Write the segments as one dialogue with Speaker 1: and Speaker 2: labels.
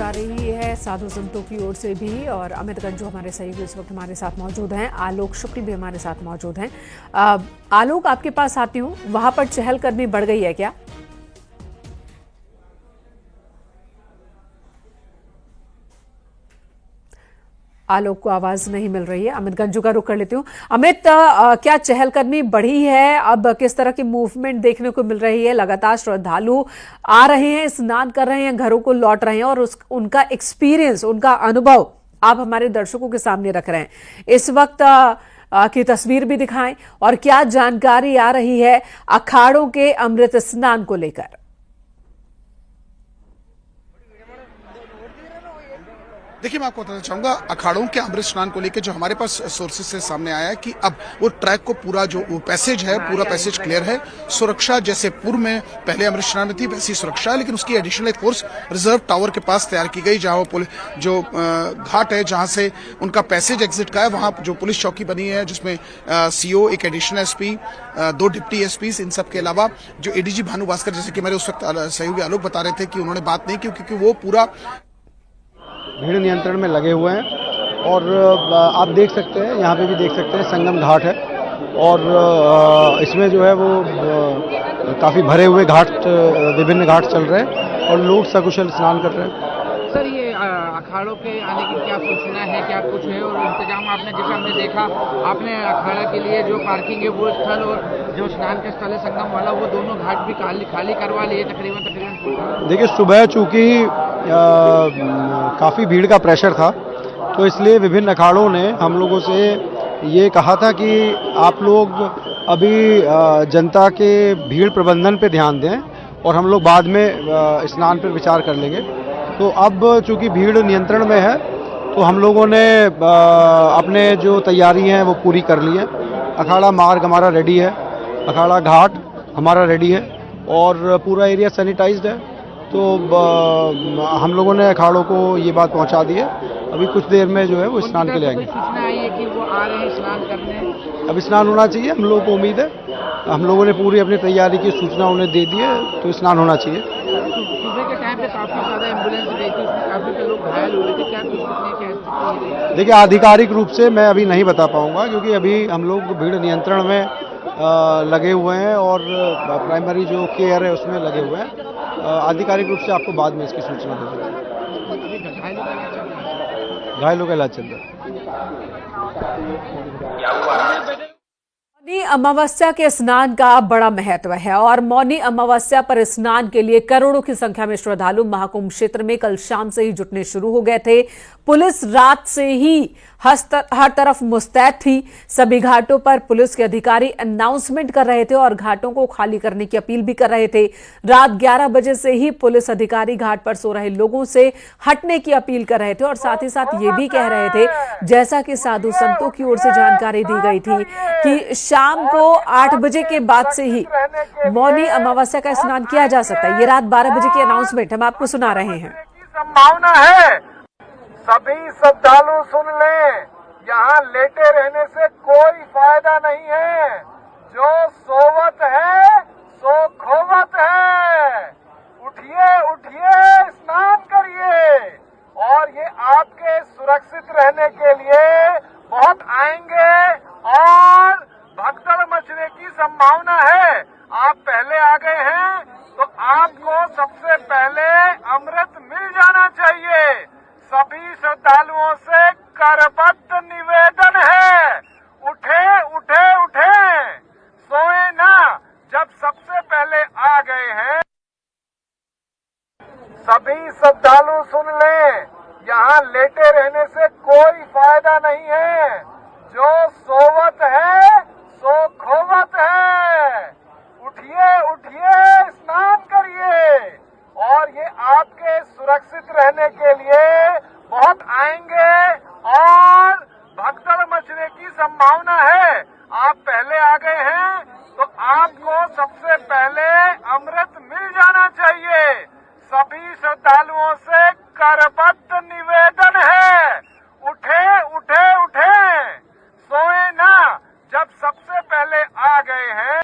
Speaker 1: जा रही है साधु संतों की ओर से भी। और अमित गंजू हमारे सहयोगी इस वक्त हमारे साथ मौजूद हैं, आलोक शुक्ल भी हमारे साथ मौजूद हैं। आलोक, आपके पास आती हूँ, वहां पर चहलकदमी बढ़ गई है क्या? आलोक को आवाज नहीं मिल रही है। अमित गंजू का रुख कर लेती हूँ। अमित, क्या चहलकदमी बढ़ी है? अब किस तरह की मूवमेंट देखने को मिल रही है? लगातार श्रद्धालु आ रहे हैं, स्नान कर रहे हैं, घरों को लौट रहे हैं और उनका एक्सपीरियंस, उनका अनुभव आप हमारे दर्शकों के सामने रख रहे हैं। इस वक्त की तस्वीर भी दिखाएं और क्या जानकारी आ रही है अखाड़ों के अमृत स्नान को लेकर।
Speaker 2: देखिए, मैं आपको बताना चाहूंगा अखाड़ों के अमृत स्नान को लेकर जो हमारे पास सोर्सेज से सामने आया है कि अब वो ट्रैक को पूरा जो पैसेज है, पूरा पैसेज क्लियर है। सुरक्षा जैसे पूर्व में पहले अमृत स्नान में थी वैसी सुरक्षा है, लेकिन उसकी एडिशनल एक फोर्स रिजर्व टावर के पास तैयार की गई, जहां वो जो घाट है जहां से उनका पैसेज एग्जिट का है, वहां जो पुलिस चौकी बनी है जिसमें सीओ, एक एडिशनल एसपी, 2 डिप्टी एसपी, इन सब के अलावा जो एडीजी भानु भास्कर, जैसे कि मेरे उस वक्त सहयोगी आलोक बता रहे थे कि उन्होंने बात नहीं की क्योंकि वो पूरा
Speaker 3: भीड़ नियंत्रण में लगे हुए हैं। और आप देख सकते हैं, यहाँ पे भी देख सकते हैं संगम घाट है और इसमें जो है वो काफ़ी भरे हुए घाट, विभिन्न घाट चल रहे हैं और लोग सकुशल स्नान कर रहे हैं।
Speaker 4: सर, ये अखाड़ों के आने की क्या सूचना है, क्या कुछ है और इंतजाम आपने, जैसे हमने देखा, आपने अखाड़ा के लिए जो पार्किंग है वो स्थल और जो स्नान का स्थल है संगम वाला, वो दोनों घाट भी खाली करवा लिए तकरीबन।
Speaker 3: देखिए, सुबह चूंकि काफ़ी भीड़ का प्रेशर था तो इसलिए विभिन्न अखाड़ों ने हम लोगों से ये कहा था कि आप लोग अभी जनता के भीड़ प्रबंधन पे ध्यान दें और हम लोग बाद में स्नान पर विचार कर लेंगे। तो अब चूंकि भीड़ नियंत्रण में है तो हम लोगों ने अपने जो तैयारी हैं वो पूरी कर ली है। अखाड़ा मार्ग हमारा रेडी है, अखाड़ा घाट हमारा रेडी है और पूरा एरिया सैनिटाइज्ड है। तो हम लोगों ने अखाड़ों को ये बात पहुंचा दी है। अभी कुछ देर में जो है वो स्नान के लिए आएंगे।
Speaker 4: सूचना आई है कि वो आ रहे हैं स्नान करने?
Speaker 3: अब स्नान होना चाहिए, हम लोगों को उम्मीद है। हम लोगों ने पूरी अपनी तैयारी की सूचना उन्हें दे दी है, तो स्नान होना चाहिए।
Speaker 4: सुबह के टाइम पे काफी ज्यादा एम्बुलेंस गई थी, उसमें काफी लोग घायल हुए थे, क्या कुछ?
Speaker 3: देखिए, आधिकारिक रूप से मैं अभी नहीं बता पाऊंगा क्योंकि अभी हम लोग भीड़ नियंत्रण में लगे हुए हैं और प्राइमरी जो केयर है उसमें लगे हुए हैं। आधिकारिक रूप से आपको बाद में इसकी सूचना दे दूँगा। घायलों का इलाज चल रहा है।
Speaker 1: मौनी अमावस्या के स्नान का बड़ा महत्व है और मौनी अमावस्या पर स्नान के लिए करोड़ों की संख्या में श्रद्धालु महाकुंभ क्षेत्र में कल शाम से ही जुटने शुरू हो गए थे। पुलिस रात से ही हर तरफ मुस्तैद थी। सभी घाटों पर पुलिस के अधिकारी अनाउंसमेंट कर रहे थे और घाटों को खाली करने की अपील भी कर रहे थे। रात 11 बजे से ही पुलिस अधिकारी घाट पर सो रहे लोगों से हटने की अपील कर रहे थे और साथ ही साथ ये भी कह रहे थे, जैसा कि साधु संतों की ओर से जानकारी दी गई थी कि शाम को 8 बजे के बाद से ही मौनी अमावस्या का स्नान किया जा सकता है। ये रात 12 बजे की अनाउंसमेंट हम आपको सुना रहे हैं।
Speaker 5: संभावना है, सभी श्रद्धालु सुन लें, यहाँ लेटे रहने से कोई फायदा नहीं है। जो सोवत है सो खोवत है। उठिए उठिए, स्नान करिए और ये आपके सुरक्षित रहने के लिए बहुत आएंगे और भगदड़ मचने की संभावना है। आप पहले आ गए हैं तो आपको सबसे पहले अमृत मिल जाना चाहिए। सभी श्रद्धालुओं से करबद्ध निवेदन है, उठे उठे उठे, सोए ना। जब सबसे पहले आ गए हैं, सभी श्रद्धालु सुन लें, यहाँ लेटे रहने से कोई फायदा नहीं है। जो सोवत है सो खोवत है। उठिए उठिए, स्नान करिए और ये आपके सुरक्षित रहने के लिए बहुत आएंगे और भगदड़ मचने की संभावना है। आप पहले आ गए हैं तो आपको सबसे पहले अमृत मिल जाना चाहिए। सभी श्रद्धालुओं से करबद्ध निवेदन है, उठे उठे उठे, सोए ना। जब सबसे पहले आ गए हैं।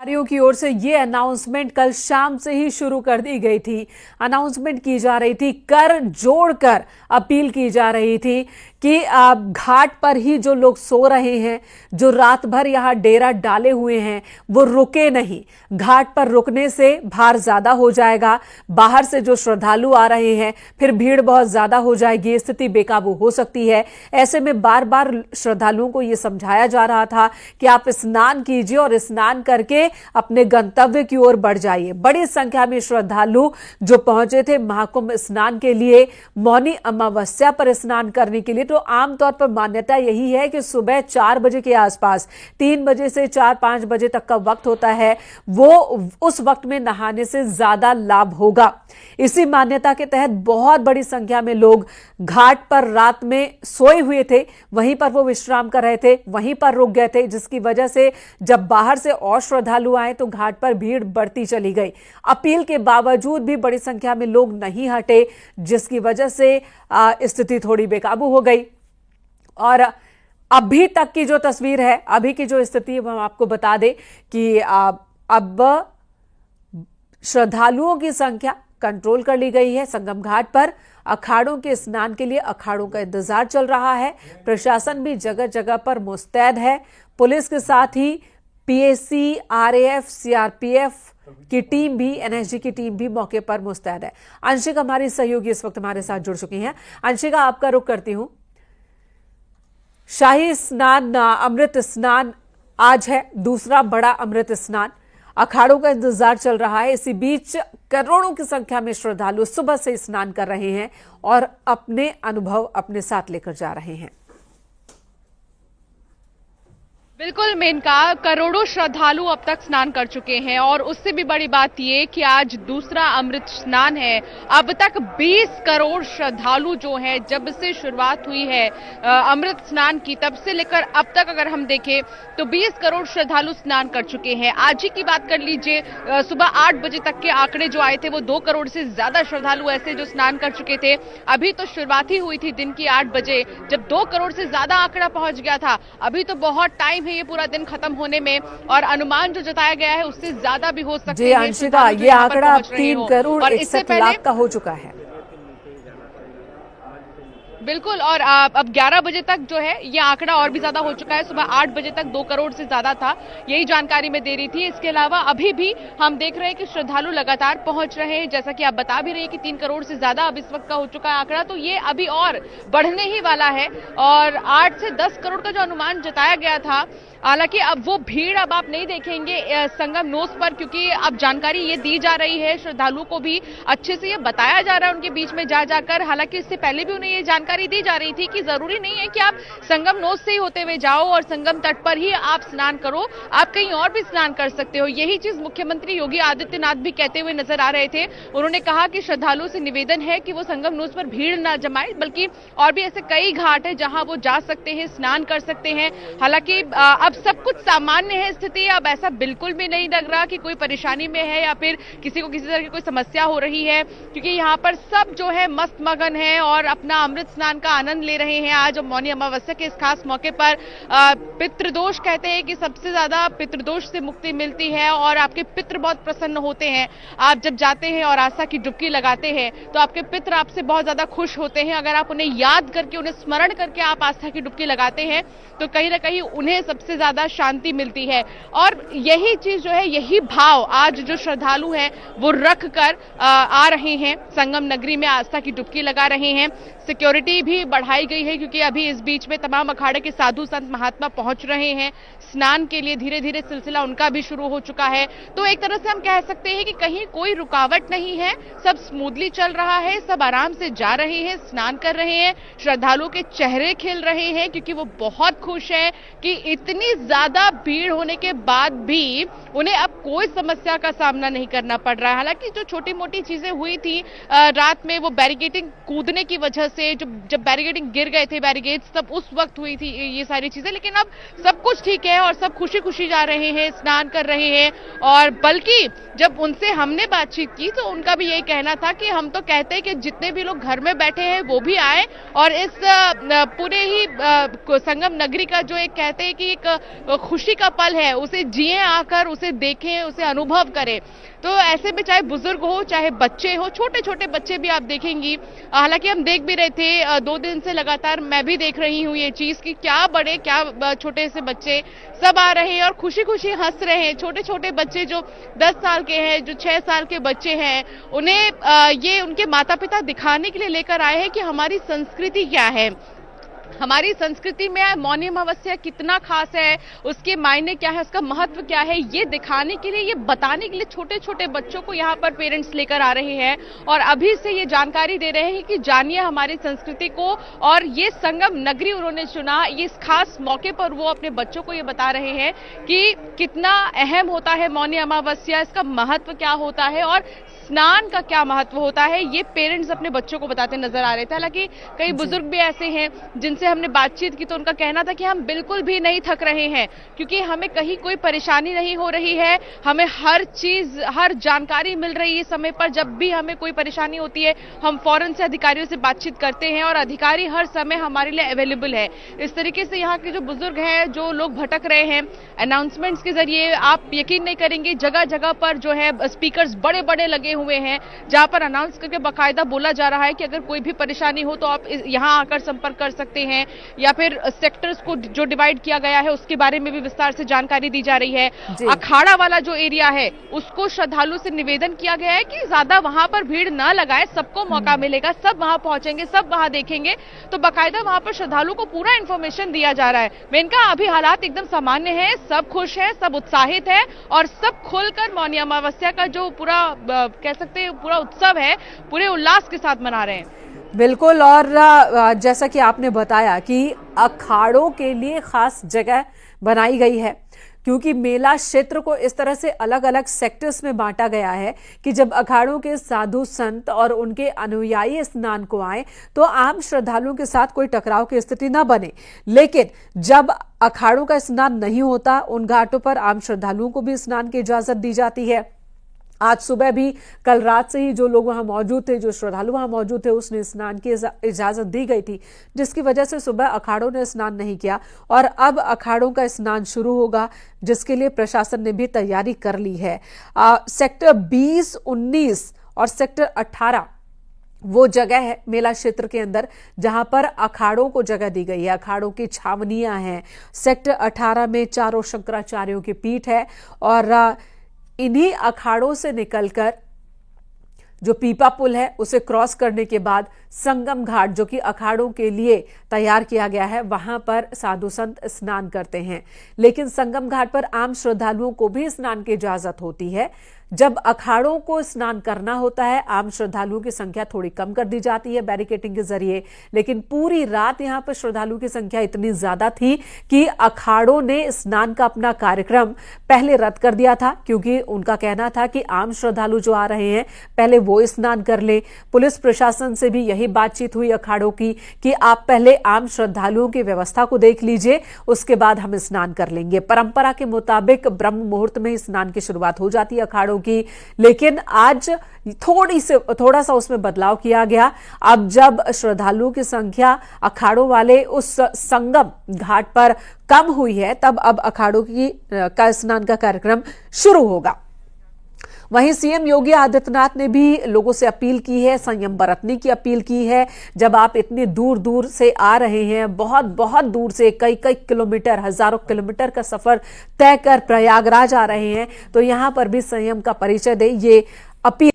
Speaker 1: अधिकारियों की ओर से ये अनाउंसमेंट कल शाम से ही शुरू कर दी गई थी। अनाउंसमेंट की जा रही थी, कर जोड़कर अपील की जा रही थी कि घाट पर ही जो लोग सो रहे हैं, जो रात भर यहाँ डेरा डाले हुए हैं, वो रुके नहीं। घाट पर रुकने से भार ज्यादा हो जाएगा, बाहर से जो श्रद्धालु आ रहे हैं फिर भीड़ बहुत ज्यादा हो जाएगी, स्थिति बेकाबू हो सकती है। ऐसे में बार बार श्रद्धालुओं को यह समझाया जा रहा था कि आप स्नान कीजिए और स्नान करके अपने गंतव्य की ओर बढ़ जाइए। बड़ी संख्या में श्रद्धालु जो पहुंचे थे महाकुंभ स्नान के लिए, मौनी अमावस्या पर स्नान करने के लिए, तो आमतौर पर मान्यता यही है कि सुबह 4 बजे के आसपास, 3 बजे से 4-5 बजे तक का वक्त होता है, वो उस वक्त में नहाने से ज्यादा लाभ होगा। इसी मान्यता के तहत बहुत बड़ी संख्या में लोग घाट पर रात में सोए हुए थे, वहीं पर वो विश्राम कर रहे थे, वहीं पर रुक गए थे, जिसकी वजह से जब बाहर से और श्रद्धालु आए तो घाट पर भीड़ बढ़ती चली गई। अपील के बावजूद भी बड़ी संख्या में लोग नहीं हटे, जिसकी वजह से स्थिति थोड़ी बेकाबू हो गई। और अभी तक की जो तस्वीर है, अभी की जो स्थिति है, हम आपको बता दें कि अब श्रद्धालुओं की संख्या कंट्रोल कर ली गई है। संगम घाट पर अखाड़ों के स्नान के लिए अखाड़ों का इंतजार चल रहा है। प्रशासन भी जगह जगह पर मुस्तैद है। पुलिस के साथ ही पीएसी, आरएएफ, सीआरपीएफ की टीम भी, एनएसजी की टीम भी मौके पर मुस्तैद है। अंशिका हमारी सहयोगी इस वक्त हमारे साथ जुड़ चुकी हैं। अंशिका, आपका रुख करती हूं। शाही स्नान, अमृत स्नान आज है, दूसरा बड़ा अमृत स्नान। अखाड़ों का इंतजार चल रहा है। इसी बीच करोड़ों की संख्या में श्रद्धालु सुबह से स्नान कर रहे हैं और अपने अनुभव अपने साथ लेकर जा रहे हैं।
Speaker 6: बिल्कुल मेनका, करोड़ों श्रद्धालु अब तक स्नान कर चुके हैं और उससे भी बड़ी बात ये कि आज दूसरा अमृत स्नान है। अब तक 20 करोड़ श्रद्धालु जो हैं, जब से शुरुआत हुई है अमृत स्नान की, तब से लेकर अब तक अगर हम देखें तो 20 करोड़ श्रद्धालु स्नान कर चुके हैं। आज ही की बात कर लीजिए, सुबह 8 बजे तक के आंकड़े जो आए थे वो 2 करोड़ से ज्यादा श्रद्धालु ऐसे जो स्नान कर चुके थे। अभी तो शुरुआत ही हुई थी दिन की 8 बजे, जब 2 करोड़ से ज्यादा आंकड़ा पहुंच गया था। अभी तो बहुत टाइम ये पूरा दिन खत्म होने में, और अनुमान जो जताया गया है उससे ज्यादा भी हो सकते हैं।
Speaker 1: अंशिका, ये आंकड़ा 3 करोड़ 61 लाख का हो चुका है।
Speaker 6: बिल्कुल, और अब 11 बजे तक जो है ये आंकड़ा और भी ज्यादा हो चुका है। सुबह 8 बजे तक 2 करोड़ से ज्यादा था, यही जानकारी मैं दे रही थी। इसके अलावा अभी भी हम देख रहे हैं कि श्रद्धालु लगातार पहुंच रहे हैं। जैसा कि आप बता भी रहे हैं कि 3 करोड़ से ज्यादा अब इस वक्त का हो चुका है आंकड़ा, तो ये अभी और बढ़ने ही वाला है। और 8 से 10 करोड़ का जो अनुमान जताया गया था, हालांकि अब वो भीड़ अब आप नहीं देखेंगे संगम नोस पर, क्योंकि अब जानकारी ये दी जा रही है, श्रद्धालुओं को भी अच्छे से ये बताया जा रहा है उनके बीच में जा जाकर। हालांकि इससे पहले भी उन्हें ये जानकारी दी जा रही थी कि जरूरी नहीं है कि आप संगम नोस से ही होते हुए जाओ और संगम तट पर ही आप स्नान करो, आप कहीं और भी स्नान कर सकते हो। यही चीज मुख्यमंत्री योगी आदित्यनाथ भी कहते हुए नजर आ रहे थे। उन्होंने कहा कि श्रद्धालुओं से निवेदन है कि वो संगम नोस पर भीड़ न जमाए, बल्कि और भी ऐसे कई घाट है जहां वो जा सकते हैं, स्नान कर सकते हैं। हालांकि अब सब कुछ सामान्य है स्थिति, अब ऐसा बिल्कुल भी नहीं लग रहा कि कोई परेशानी में है या फिर किसी को किसी तरह की कोई समस्या हो रही है, क्योंकि यहाँ पर सब जो है मस्त मगन है और अपना अमृत स्नान का आनंद ले रहे हैं। आज मौनी अमावस्या के इस खास मौके पर पितृदोष कहते हैं कि सबसे ज्यादा पितृदोष से मुक्ति मिलती है और आपके पितृ बहुत प्रसन्न होते हैं। आप जब जाते हैं और आस्था की डुबकी लगाते हैं तो आपके पितृ आपसे बहुत ज्यादा खुश होते हैं। अगर आप उन्हें याद करके, उन्हें स्मरण करके आप आस्था की डुबकी लगाते हैं तो कहीं ना कहीं उन्हें सबसे ज्यादा शांति मिलती है। और यही चीज जो है, यही भाव आज जो श्रद्धालु हैं वो रख कर आ रहे हैं, संगम नगरी में आस्था की डुबकी लगा रहे हैं। सिक्योरिटी भी बढ़ाई गई है क्योंकि अभी इस बीच में तमाम अखाड़े के साधु संत महात्मा पहुंच रहे हैं स्नान के लिए। धीरे धीरे सिलसिला उनका भी शुरू हो चुका है। तो एक तरह से हम कह सकते हैं कि कहीं कोई रुकावट नहीं है, सब स्मूथली चल रहा है, सब आराम से जा रहे हैं, स्नान कर रहे हैं। श्रद्धालुओं के चेहरे खिल रहे हैं क्योंकि वो बहुत खुश है कि इतनी ज्यादा भीड़ होने के बाद भी उन्हें अब कोई समस्या का सामना नहीं करना पड़ रहा है। हालांकि जो छोटी मोटी चीजें हुई थी रात में, वो बैरिकेडिंग कूदने की वजह से जो जब बैरिकेडिंग गिर गए थे बैरिकेड्स, तब उस वक्त हुई थी ये सारी चीजें। लेकिन अब सब कुछ ठीक है और सब खुशी खुशी जा रहे हैं, स्नान कर रहे हैं। और बल्कि जब उनसे हमने बातचीत की तो उनका भी यही कहना था कि हम तो कहते हैं कि जितने भी लोग घर में बैठे हैं वो भी आए और इस पूरे ही संगम नगरी का जो एक कहते हैं कि एक खुशी का पल है उसे जिए, आकर उसे देखें, उसे अनुभव करें। तो ऐसे में चाहे बुजुर्ग हो चाहे बच्चे हो, छोटे छोटे बच्चे भी आप देखेंगी। हालांकि हम देख भी रहे थे 2 दिन से लगातार, मैं भी देख रही हूँ ये चीज कि क्या बड़े क्या छोटे से बच्चे सब आ रहे हैं और खुशी खुशी हंस रहे हैं। छोटे छोटे बच्चे जो 10 साल के हैं, जो 6 साल के बच्चे हैं, उन्हें ये उनके माता पिता दिखाने के लिए लेकर आए हैं कि हमारी संस्कृति क्या है, हमारी संस्कृति में मौनी अमावस्या कितना खास है, उसके मायने क्या है, उसका महत्व क्या है, ये दिखाने के लिए, ये बताने के लिए छोटे छोटे बच्चों को यहाँ पर पेरेंट्स लेकर आ रहे हैं और अभी से ये जानकारी दे रहे हैं कि जानिए हमारी संस्कृति को। और ये संगम नगरी उन्होंने चुना, ये इस खास मौके पर वो अपने बच्चों को ये बता रहे हैं कि कितना अहम होता है मौनी अमावस्या, इसका महत्व क्या होता है और स्नान का क्या महत्व होता है, ये पेरेंट्स अपने बच्चों को बताते नजर आ रहे थे। हालांकि कई बुजुर्ग भी ऐसे हैं जिनसे हमने बातचीत की तो उनका कहना था कि हम बिल्कुल भी नहीं थक रहे हैं क्योंकि हमें कहीं कोई परेशानी नहीं हो रही है, हमें हर चीज, हर जानकारी मिल रही है समय पर। जब भी हमें कोई परेशानी होती है हम फौरन से अधिकारियों से बातचीत करते हैं और अधिकारी हर समय हमारे लिए अवेलेबल है। इस तरीके से यहाँ के जो बुजुर्ग हैं, जो लोग भटक रहे हैं, अनाउंसमेंट्स के जरिए आप यकीन नहीं करेंगे जगह जगह पर जो है स्पीकर्स बड़े बड़े लगे हुए हैं जहां पर अनाउंस करके बाकायदा बोला जा रहा है कि अगर कोई भी परेशानी हो तो आप यहां आकर संपर्क कर सकते हैं, या फिर सेक्टर्स को जो डिवाइड किया गया है उसके बारे में भी विस्तार से जानकारी दी जा रही है। अखाड़ा वाला जो एरिया है उसको श्रद्धालु से निवेदन किया गया है कि ज्यादा वहां पर भीड़ न लगाए, सबको मौका मिलेगा, सब वहां पहुंचेंगे, सब वहां देखेंगे, तो बाकायदा वहां पर श्रद्धालु को पूरा इंफॉर्मेशन दिया जा रहा है। मेनका अभी हालात एकदम सामान्य है, सब खुश है, सब उत्साहित है और सब खुलकर मौनी अमावस्या का जो पूरा कह सकते हैं पूरा उत्सव है पूरे उल्लास के साथ मना रहे हैं।
Speaker 1: बिल्कुल। और जैसा कि आपने बताया कि अखाड़ों के लिए खास जगह बनाई गई है क्योंकि मेला क्षेत्र को इस तरह से अलग अलग सेक्टर्स में बांटा गया है कि जब अखाड़ों के साधु संत और उनके अनुयायी स्नान को आए तो आम श्रद्धालुओं के साथ कोई टकराव की स्थिति न बने। लेकिन जब अखाड़ों का स्नान नहीं होता उन घाटों पर आम श्रद्धालुओं को भी स्नान की इजाजत दी जाती है। आज सुबह भी, कल रात से ही जो लोग वहां मौजूद थे, जो श्रद्धालु वहां मौजूद थे, उसने स्नान की इजाजत दी गई थी, जिसकी वजह से सुबह अखाड़ों ने स्नान नहीं किया और अब अखाड़ों का स्नान शुरू होगा जिसके लिए प्रशासन ने भी तैयारी कर ली है। सेक्टर 20, 19 और सेक्टर 18 वो जगह है मेला क्षेत्र के अंदर जहां पर अखाड़ों को जगह दी गई है, अखाड़ों की छावनियां हैं। सेक्टर 18 में चारों शंकराचार्यों की पीठ है और इन्हीं अखाड़ों से निकलकर जो पीपा पुल है उसे क्रॉस करने के बाद संगम घाट जो कि अखाड़ों के लिए तैयार किया गया है वहां पर साधु संत स्नान करते हैं। लेकिन संगम घाट पर आम श्रद्धालुओं को भी स्नान की इजाजत होती है। जब अखाड़ों को स्नान करना होता है आम श्रद्धालुओं की संख्या थोड़ी कम कर दी जाती है बैरिकेडिंग के जरिए, लेकिन पूरी रात यहां पर श्रद्धालुओं की संख्या इतनी ज्यादा थी कि अखाड़ों ने स्नान का अपना कार्यक्रम पहले रद्द कर दिया था क्योंकि उनका कहना था कि आम श्रद्धालु जो आ रहे हैं पहले वो स्नान कर ले। पुलिस प्रशासन से भी यही बातचीत हुई अखाड़ों की कि आप पहले आम श्रद्धालुओं की व्यवस्था को देख लीजिए, उसके बाद हम स्नान कर लेंगे। परंपरा के मुताबिक ब्रह्म मुहूर्त में स्नान की शुरुआत हो जाती है अखाड़ों की, लेकिन आज थोड़ा सा उसमें बदलाव किया गया। अब जब श्रद्धालुओं की संख्या अखाड़ों वाले उस संगम घाट पर कम हुई है तब अब अखाड़ों का स्नान का कार्यक्रम शुरू होगा। वहीं सीएम योगी आदित्यनाथ ने भी लोगों से अपील की है, संयम बरतने की अपील की है। जब आप इतने दूर दूर से आ रहे हैं, बहुत बहुत दूर से कई कई किलोमीटर, हजारों किलोमीटर का सफर तय कर प्रयागराज आ रहे हैं, तो यहां पर भी संयम का परिचय दे, ये अपील